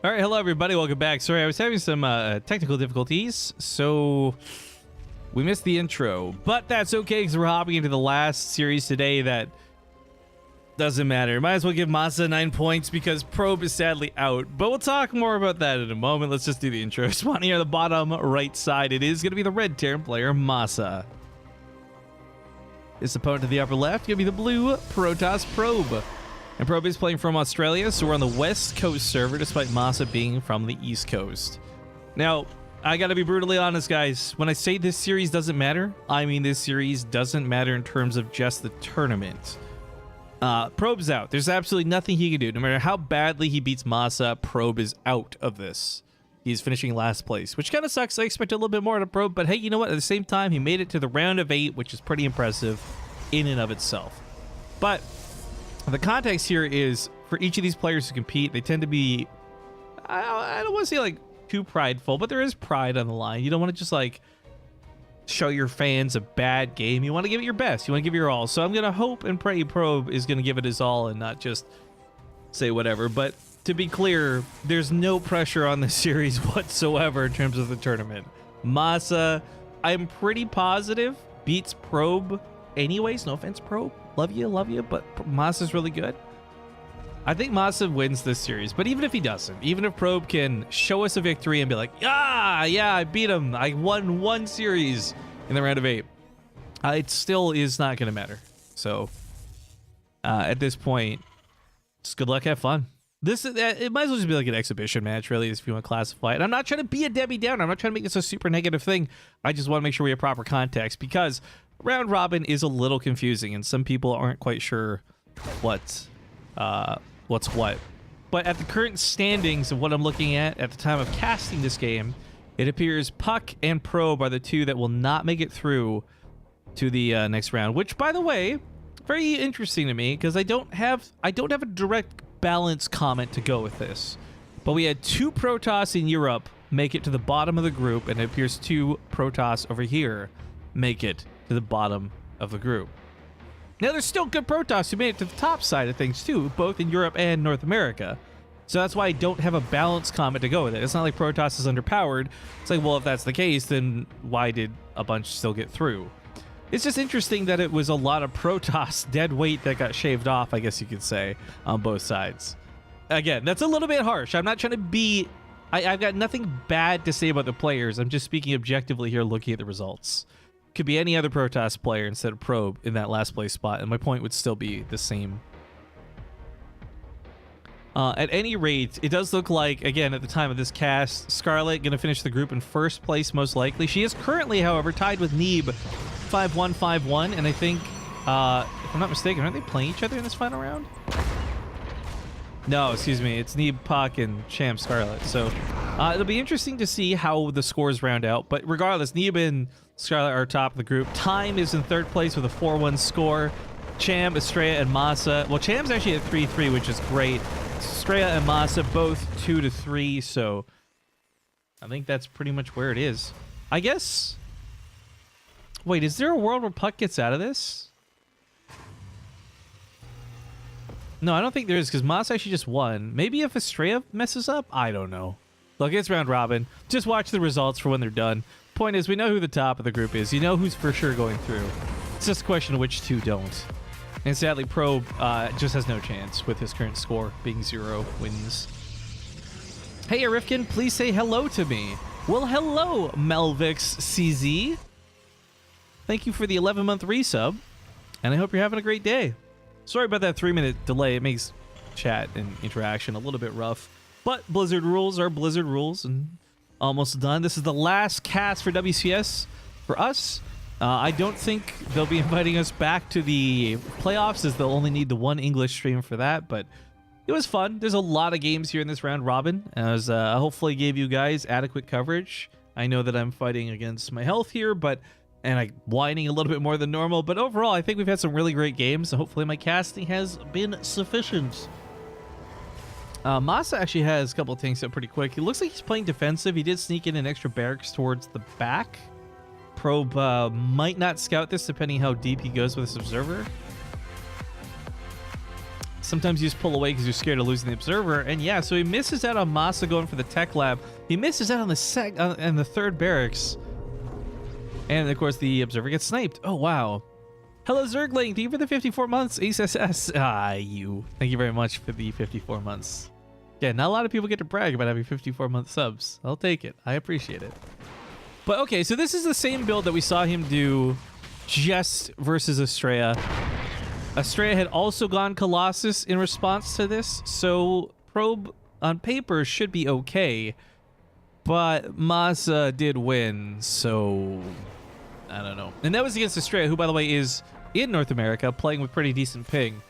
All right, hello everybody, welcome back. Sorry, I was having some technical difficulties, so we missed the intro, but that's okay because we're hopping into the last series today that doesn't matter. Might as well give Masa 9 points because Probe is sadly out, but we'll talk more about that in a moment. Let's just do the intro. Spawning here on the bottom right side, it is going to be the red Terran player, Masa. His opponent to the upper left, going to be the blue Protoss Probe. And Probe is playing from Australia, so we're on the West Coast server, despite Masa being from the East Coast. Now, I gotta be brutally honest, guys. When I say this series doesn't matter, I mean this series doesn't matter in terms of just the tournament. Probe's out. There's absolutely nothing he can do. No matter how badly he beats Masa, Probe is out of this. He's finishing last place, which kind of sucks. I expect a little bit more out of Probe, but hey, you know what? At the same time, he made it to the round of 8, which is pretty impressive in and of itself. But the context here is, for each of these players who compete, they tend to be, I don't want to say like too prideful, but there is pride on the line. You don't want to just like show your fans a bad game. You want to give it your best. You want to give it your all. So I'm going to hope and pray Probe is going to give it his all and not just say whatever. But to be clear, there's no pressure on this series whatsoever in terms of the tournament. Masa, I'm pretty positive, beats Probe anyways. No offense, Probe. Love you, but Masa's really good. I think Masa wins this series, but even if he doesn't, even if Probe can show us a victory and be like, yeah, I beat him, I won one series in the round of 8, it still is not going to matter. So at this point, just good luck, have fun. It might as well just be like an exhibition match, really, if you want to classify it. I'm not trying to be a Debbie Downer. I'm not trying to make this a super negative thing. I just want to make sure we have proper context, because round robin is a little confusing and some people aren't quite sure what's what. But at the current standings of what I'm looking at the time of casting this game, it appears Puck and Probe are the two that will not make it through to the next round, which, by the way, very interesting to me, because I don't have a direct balance comment to go with this. But we had 2 Protoss in Europe make it to the bottom of the group, and it appears 2 Protoss over here make it to the bottom of the group. Now, there's still good Protoss who made it to the top side of things too, both in Europe and North America. So that's why I don't have a balanced comment to go with it. It's not like Protoss is underpowered. It's like, well, if that's the case, then why did a bunch still get through? It's just interesting that it was a lot of Protoss dead weight that got shaved off, I guess you could say, on both sides. Again, that's a little bit harsh. I'm not trying to be... I've got nothing bad to say about the players. I'm just speaking objectively here, looking at the results. Could be any other Protoss player instead of Probe in that last place spot, and my point would still be the same. At any rate, it does look like, again, at the time of this cast, Scarlet going to finish the group in first place, most likely. She is currently, however, tied with Neeb 5-1, 5-1, and I think, if I'm not mistaken, aren't they playing each other in this final round? No, excuse me, it's Neeb, Puck, and Champ Scarlet. So it'll be interesting to see how the scores round out, but regardless, Neeb and Scarlet are top of the group. Time is in third place with a 4-1 score. Cham, Estrella, and Masa. Well, Cham's actually at 3-3, which is great. Estrella and Masa both 2-3, so I think that's pretty much where it is. I guess... Wait, is there a world where Puck gets out of this? No, I don't think there is, because Masa actually just won. Maybe if Estrella messes up? I don't know. Look, it's round robin. Just watch the results for when they're done. Point is, we know who the top of the group is. You know who's for sure going through. It's just a question of which 2 don't. And sadly, Probe just has no chance with his current score being 0 wins. Hey, Arifkin, please say hello to me. Well, hello, Melvix CZ. Thank you for the 11-month resub, and I hope you're having a great day. Sorry about that 3-minute delay. It makes chat and interaction a little bit rough. But Blizzard rules are Blizzard rules, and almost done. This is the last cast for WCS for us. I don't think they'll be inviting us back to the playoffs, as they'll only need the 1 English stream for that, but it was fun. There's a lot of games here in this round robin, as I hopefully gave you guys adequate coverage. I know that I'm fighting against my health here, and I'm whining a little bit more than normal, but overall, I think we've had some really great games, so hopefully my casting has been sufficient. Masa actually has a couple of things up pretty quick. He looks like he's playing defensive. He did sneak in an extra barracks towards the back. Probe might not scout this, depending how deep he goes with this observer. Sometimes you just pull away because you're scared of losing the observer. And yeah, so he misses out on Masa going for the tech lab. He misses out on the third barracks. And of course, the observer gets sniped. Oh, wow. Hello, Zergling. Thank you for the 54 months. ASS. You. Thank you very much for the 54 months. Yeah, not a lot of people get to brag about having 54-month subs. I'll take it. I appreciate it. But okay, so this is the same build that we saw him do just versus Estrella. Estrella had also gone Colossus in response to this, so Probe on paper should be okay. But Masa did win, so I don't know. And that was against Estrella, who, by the way, is in North America, playing with pretty decent ping.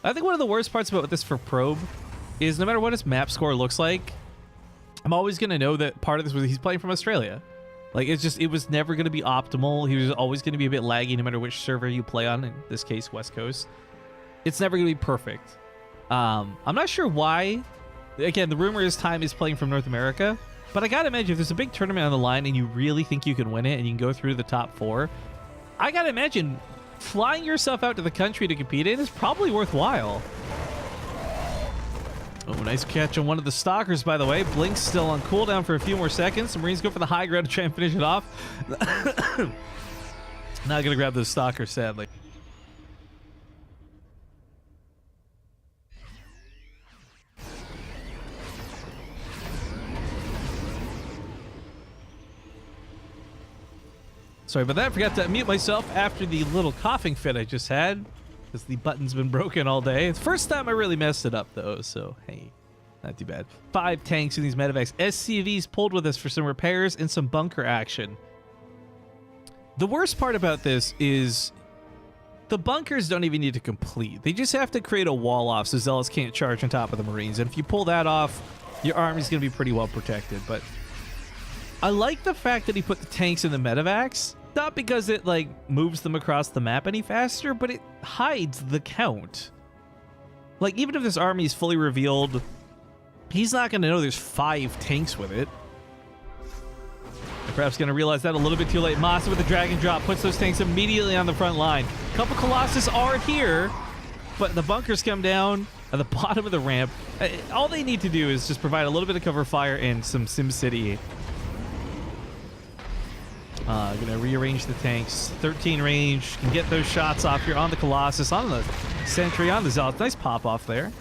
I think one of the worst parts about this for Probe is no matter what his map score looks like, I'm always going to know that part of this was he's playing from Australia. Like, it was never going to be optimal. He was always going to be a bit laggy no matter which server you play on, in this case, West Coast. It's never going to be perfect. I'm not sure why. Again, the rumor is Time is playing from North America. But I got to imagine if there's a big tournament on the line and you really think you can win it and you can go through to the top 4, I got to imagine flying yourself out to the country to compete in is probably worthwhile. Oh, nice catch on one of the stalkers, by the way. Blink's still on cooldown for a few more seconds. The Marines go for the high ground to try and finish it off. Not going to grab those stalkers, sadly. Sorry about that. I forgot to mute myself after the little coughing fit I just had, because the button's been broken all day. It's the first time I really messed it up, though, so hey, not too bad. 5 tanks in these medevacs. SCVs pulled with us for some repairs and some bunker action. The worst part about this is the bunkers don't even need to complete. They just have to create a wall off so Zealots can't charge on top of the Marines. And if you pull that off, your army's going to be pretty well protected. But I like the fact that he put the tanks in the medevacs. Not because it, like, moves them across the map any faster, but it hides the count. Like, even if this army is fully revealed, he's not going to know there's 5 tanks with it. And perhaps going to realize that a little bit too late. Masa with the drag and drop puts those tanks immediately on the front line. A couple Colossus are here, but the bunkers come down at the bottom of the ramp. All they need to do is just provide a little bit of cover fire and some SimCity. Gonna rearrange the tanks. 13 range. Can get those shots off here on the Colossus, on the Sentry, on the Zealot. Nice pop off there.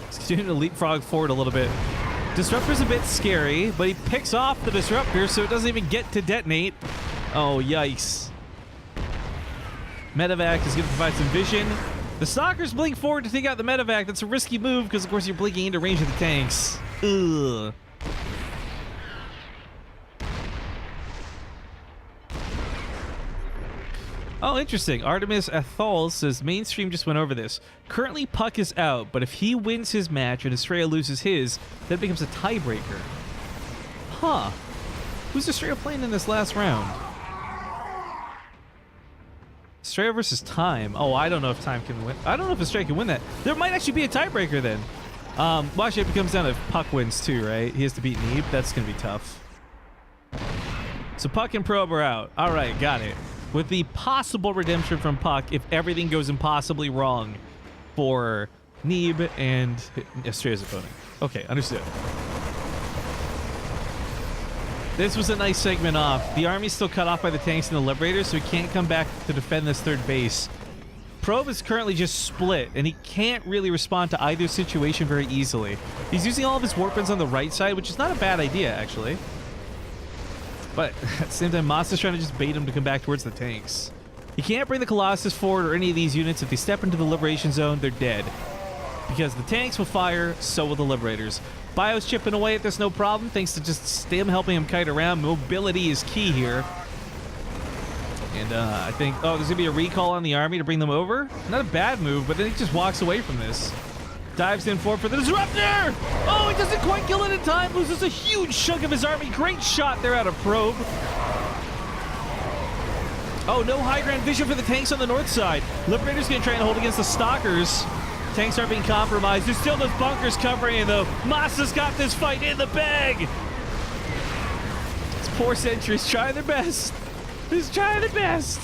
He's continuing to leapfrog forward a little bit. Disruptor's a bit scary, but he picks off the Disruptor so it doesn't even get to detonate. Oh, yikes. Medevac is gonna provide some vision. The Stalkers blink forward to take out the Medevac. That's a risky move because, of course, you're blinking into range of the tanks. Ugh. Oh, interesting. Artemis Athol says, mainstream just went over this. Currently, Puck is out, but if he wins his match and Estrella loses his, that becomes a tiebreaker. Huh. Who's Estrella playing in this last round? Estrella versus Time. Oh, I don't know if Time can win. I don't know if Estrella can win that. There might actually be a tiebreaker then. Well, actually, it comes down to if Puck wins too, right? He has to beat Neeb. That's going to be tough. So Puck and Probe are out. All right, got it. With the possible redemption from Puck if everything goes impossibly wrong for Neeb and Estrella's opponent. Okay, understood. This was a nice segment off. The army's still cut off by the tanks and the Liberators, so he can't come back to defend this third base. Probe is currently just split, and he can't really respond to either situation very easily. He's using all of his weapons on the right side, which is not a bad idea, actually. But at the same time, Masa's trying to just bait him to come back towards the tanks. He can't bring the Colossus forward or any of these units. If they step into the Liberation Zone, they're dead. Because the tanks will fire, so will the Liberators. Bio's chipping away at this no problem, thanks to just Stim helping him kite around. Mobility is key here. And I think, oh, there's going to be a recall on the army to bring them over. Not a bad move, but then he just walks away from this. Dives in forward for the Disruptor! Oh, he doesn't quite kill it in time. Loses a huge chunk of his army. Great shot there out of Probe. Oh, no high ground vision for the tanks on the north side. Liberator's going to try and hold against the Stalkers. Tanks are being compromised. There's still those bunkers covering it, though. Masa's got this fight in the bag. These poor sentries trying their best. He's trying their best.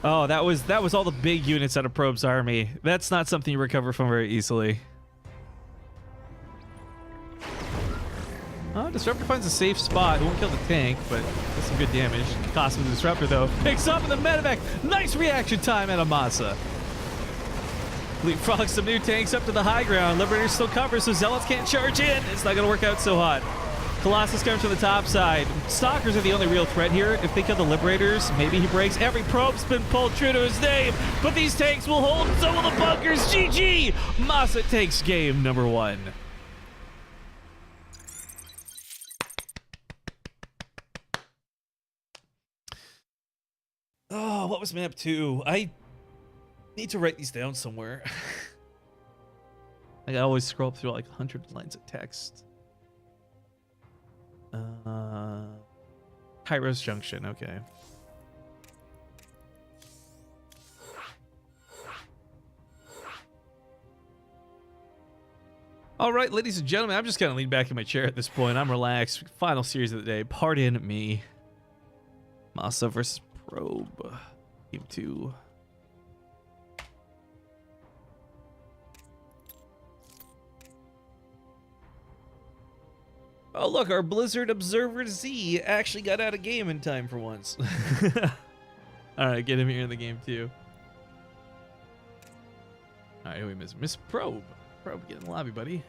Oh, that was all the big units out of Probe's army. That's not something you recover from very easily. Disruptor finds a safe spot. It won't kill the tank, but does some good damage. Cost him the Disruptor, though. Picks up in the medevac. Nice reaction time out of Masa. Leapfrogs some new tanks up to the high ground. Liberator's still covered, so Zealots can't charge in. It's not going to work out so hot. Colossus comes to the top side. Stalkers are the only real threat here. If they kill the Liberators, maybe he breaks. Every probe's been pulled true to his name, but these tanks will hold, so will the bunkers. GG! Masa takes game number 1. Oh, what was map 2? I need to write these down somewhere. I always scroll through like 100 lines of text. Kairos Junction, okay. All right, ladies and gentlemen, I'm just gonna lean back in my chair at this point. I'm relaxed. Final series of the day. Pardon me. Masa versus Probe. Game 2. Oh, look, our Blizzard Observer Z actually got out of game in time for once. All right, get him here in the game, too. All right, who we miss? Miss Probe. Probe, get in the lobby, buddy.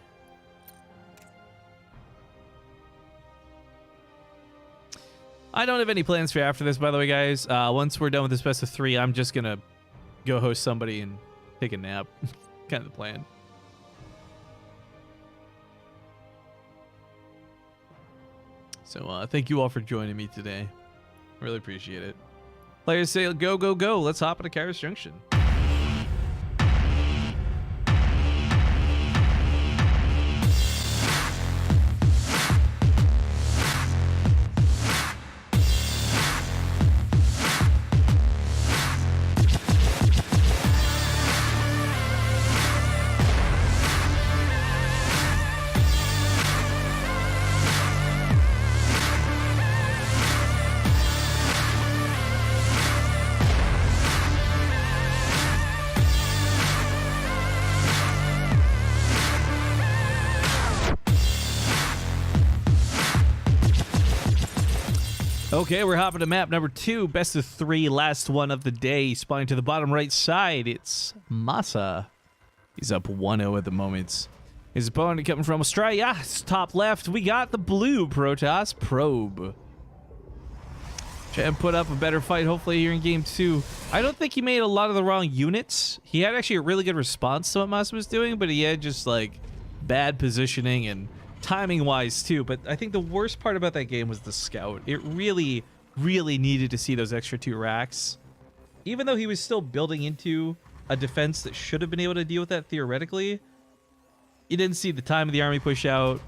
I don't have any plans for after this, by the way, guys. Once we're done with this best of 3, I'm just going to go host somebody and take a nap. Kind of the plan. So thank you all for joining me today. Really appreciate it. Players say go, go, go. Let's hop into Kairos Junction. Okay, we're hopping to map number 2, best of 3, last one of the day. Spawning to the bottom right side, it's Masa. He's up 1-0 at the moment. His opponent coming from Australia. Top left, we got the blue Protoss Probe. Try and put up a better fight, hopefully, here in game 2. I don't think he made a lot of the wrong units. He had actually a really good response to what Masa was doing, but he had just, like, bad positioning and timing-wise, too. But I think the worst part about that game was the scout. It really, really needed to see those extra 2 racks. Even though he was still building into a defense that should have been able to deal with that theoretically, you didn't see the time of the army push out.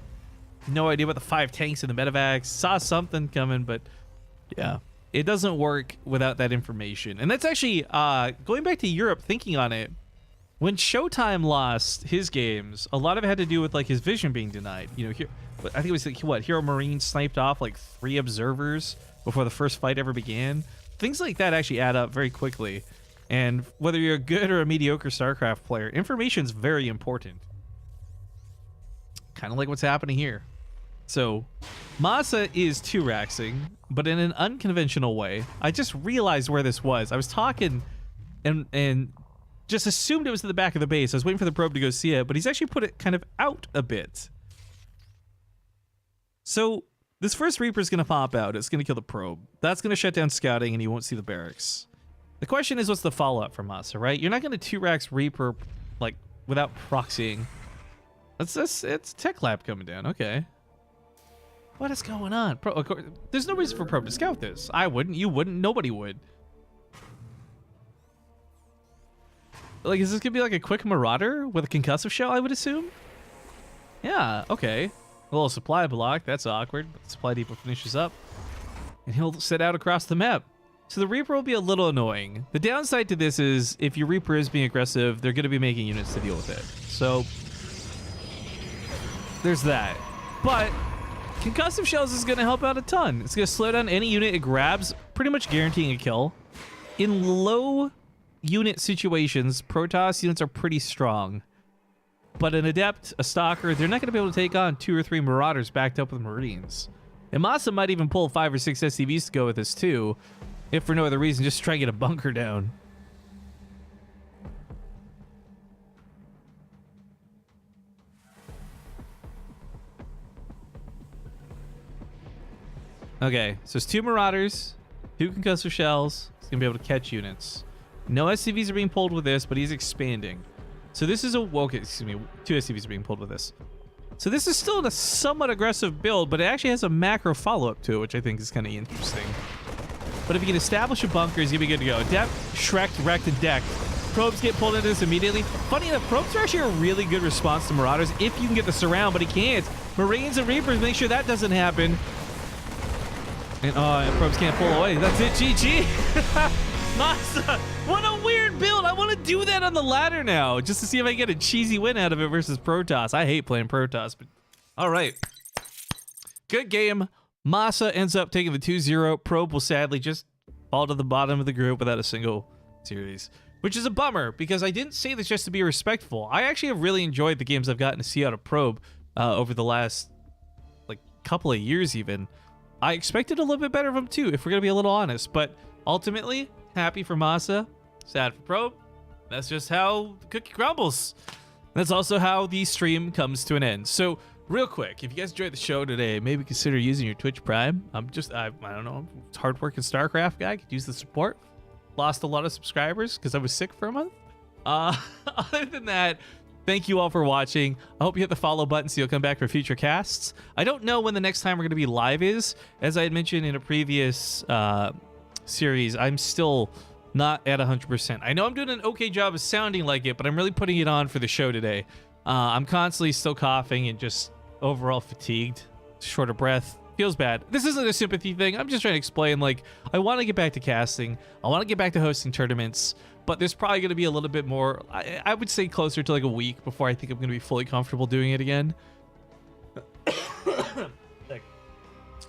No idea about the 5 tanks in the medevacs. Saw something coming, but yeah. It doesn't work without that information. And that's actually, going back to Europe, thinking on it, when Showtime lost his games, a lot of it had to do with like his vision being denied. You know, here, I think it was like, what, Hero Marine sniped off like 3 observers before the first fight ever began. Things like that actually add up very quickly. And whether you're a good or a mediocre StarCraft player, information's very important. Kind of like what's happening here. So, Masa is 2-raxing, but in an unconventional way. I just realized where this was. I was talking and just assumed it was at the back of the base. I was waiting for the probe to go see it, but he's actually put it kind of out a bit. So, this first Reaper is going to pop out. It's going to kill the probe. That's going to shut down scouting, and you won't see the barracks. The question is, what's the follow-up from Masa, right? You're not going to 2-rax Reaper, like, without proxying. It's Tech Lab coming down. Okay. What is going on? Of course, there's no reason for probe to scout this. I wouldn't. You wouldn't. Nobody would. Like, is this going to be like a quick Marauder with a concussive shell, I would assume? Yeah, okay. A little supply block. That's awkward. But supply depot finishes up. And he'll set out across the map. So the Reaper will be a little annoying. The downside to this is if your Reaper is being aggressive, they're going to be making units to deal with it. So there's that. But concussive shells is going to help out a ton. It's going to slow down any unit it grabs, pretty much guaranteeing a kill. in low unit situations, Protoss units are pretty strong. But an Adept, a Stalker, they're not going to be able to take on 2 or 3 Marauders backed up with Marines. And Masa might even pull 5 or 6 SCVs to go with this too, if for no other reason, just try and get a bunker down. Okay, so it's 2 Marauders, 2 concussive shells. He's going to be able to catch units. No SCVs are being pulled with this, but he's expanding. So this is a... Okay, excuse me. 2 SCVs are being pulled with this. So this is still in a somewhat aggressive build, but it actually has a macro follow-up to it, which I think is kind of interesting. But if you can establish a bunker, he's going to be good to go. Adept, Shrek'd, wrecked, and decked. Probes get pulled into this immediately. Funny enough, probes are actually a really good response to Marauders if you can get the surround, but he can't. Marines and Reapers, make sure that doesn't happen. And probes can't pull away. That's it, GG. Masa, what a weird build. I want to do that on the ladder now, just to see if I get a cheesy win out of it versus Protoss. I hate playing Protoss, but all right. Good game. Masa ends up taking the 2-0. Probe will sadly just fall to the bottom of the group without a single series, which is a bummer because I didn't say this just to be respectful. I actually have really enjoyed the games I've gotten to see out of Probe over the last couple of years even. I expected a little bit better of him too, if we're going to be a little honest, but ultimately, happy for Masa, sad for Probe. That's just how the cookie crumbles. That's also how the stream comes to an end. So, real quick, if you guys enjoyed the show today, maybe consider using your Twitch Prime. I don't know, hardworking StarCraft guy, could use the support. Lost a lot of subscribers because I was sick for a month. Other than that, thank you all for watching. I hope you hit the follow button so you'll come back for future casts. I don't know when the next time we're going to be live is. As I had mentioned in a previous series, I'm still not at 100%. I know I'm doing an okay job of sounding like it, but I'm really putting it on for the show today. I'm constantly still coughing and just overall fatigued, short of breath. Feels bad. This isn't a sympathy thing. I'm just trying to explain, I want to get back to casting. I want to get back to hosting tournaments, but there's probably going to be a little bit more, I would say closer to a week before I think I'm going to be fully comfortable doing it again.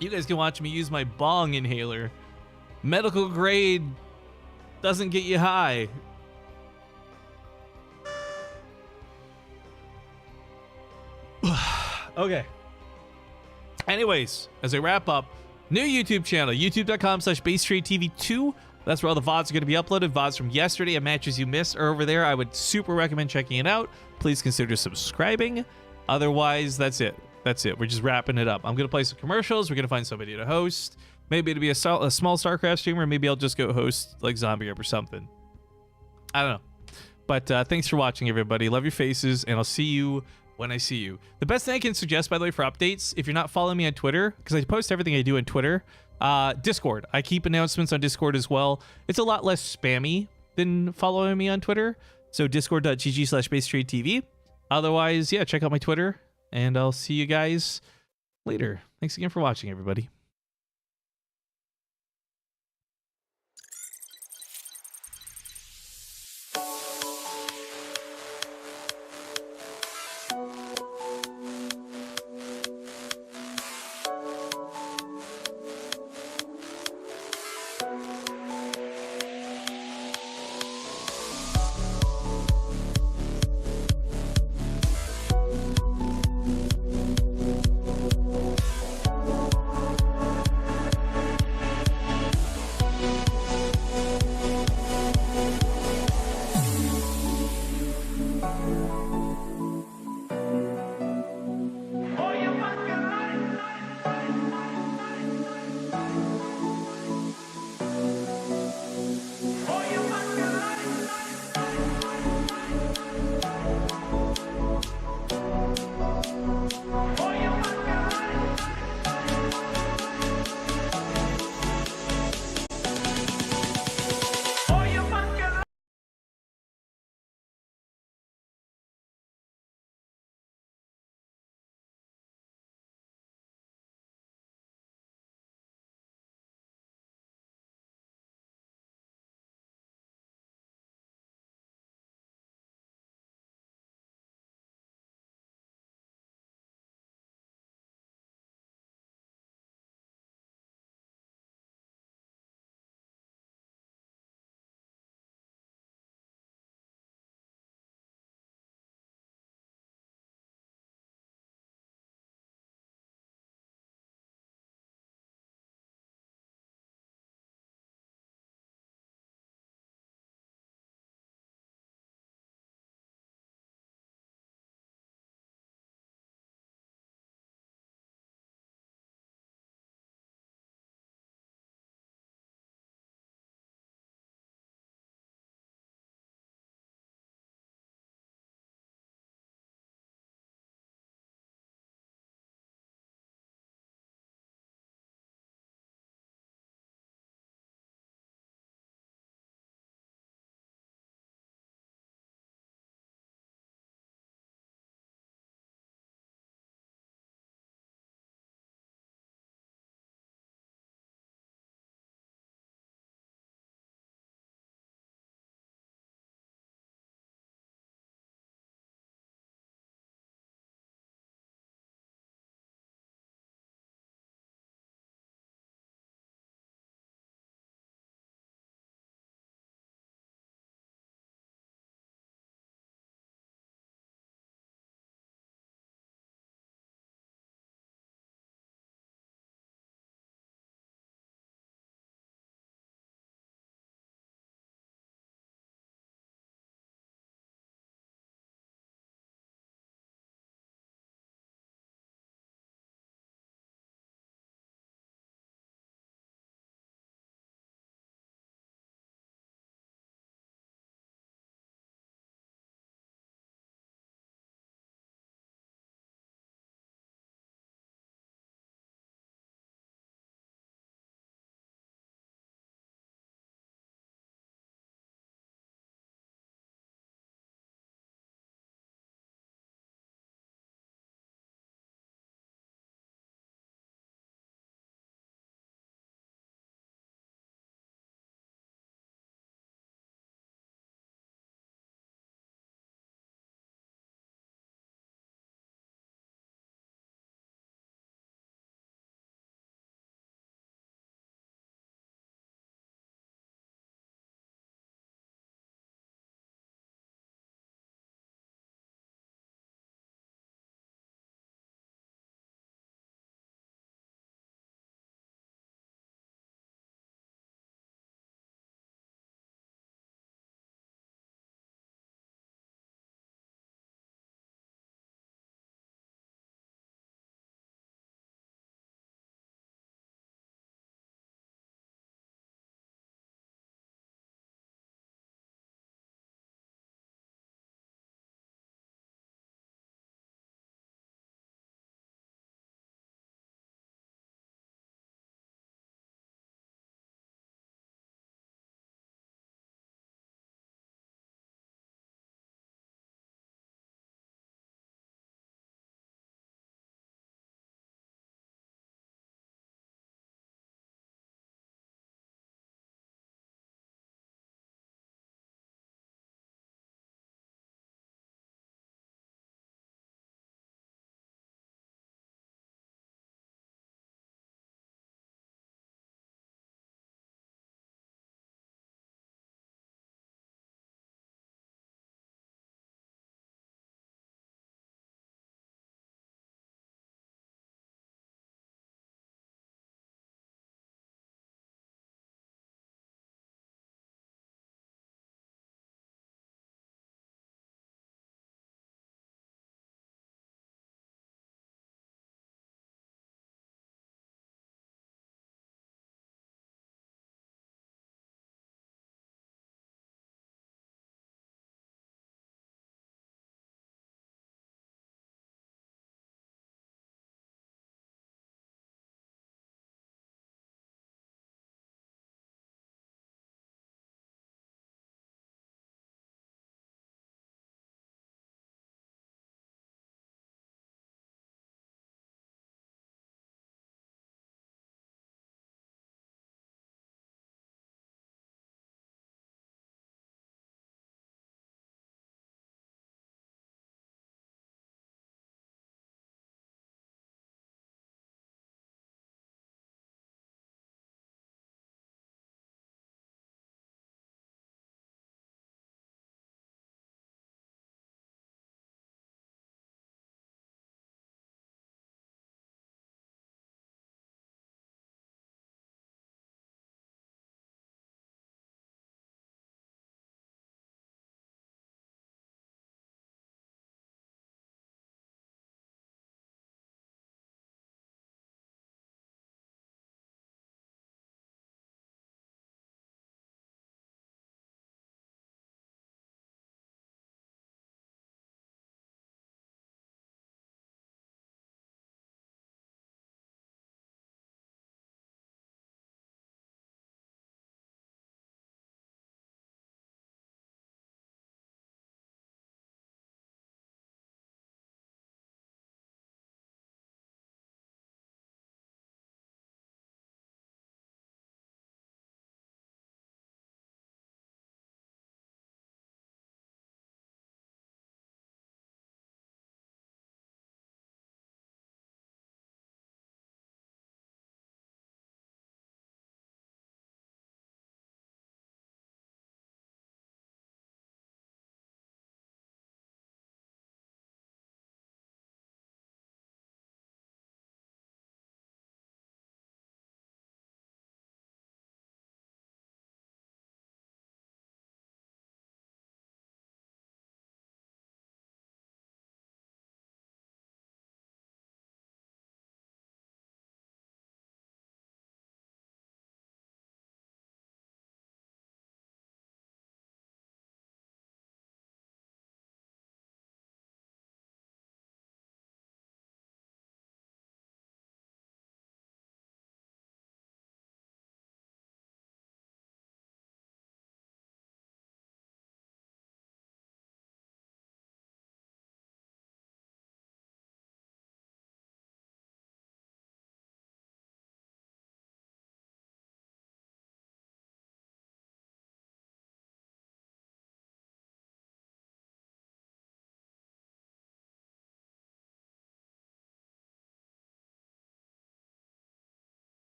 You guys can watch me use my bong inhaler. Medical grade doesn't get you high. Okay. Anyways, as I wrap up, new YouTube channel, youtube.com/Base3TV2. That's where all the VODs are going to be uploaded. VODs from yesterday and matches you missed are over there. I would super recommend checking it out. Please consider subscribing. Otherwise, that's it. That's it. We're just wrapping it up. I'm going to play some commercials. We're going to find somebody to host. Maybe it'll be a small StarCraft streamer. Maybe I'll just go host Zombie Up or something. I don't know. But thanks for watching, everybody. Love your faces, and I'll see you when I see you. The best thing I can suggest, by the way, for updates, if you're not following me on Twitter, because I post everything I do on Twitter, Discord. I keep announcements on Discord as well. It's a lot less spammy than following me on Twitter. So discord.gg/BaseTradeTV. Otherwise, yeah, check out my Twitter, and I'll see you guys later. Thanks again for watching, everybody.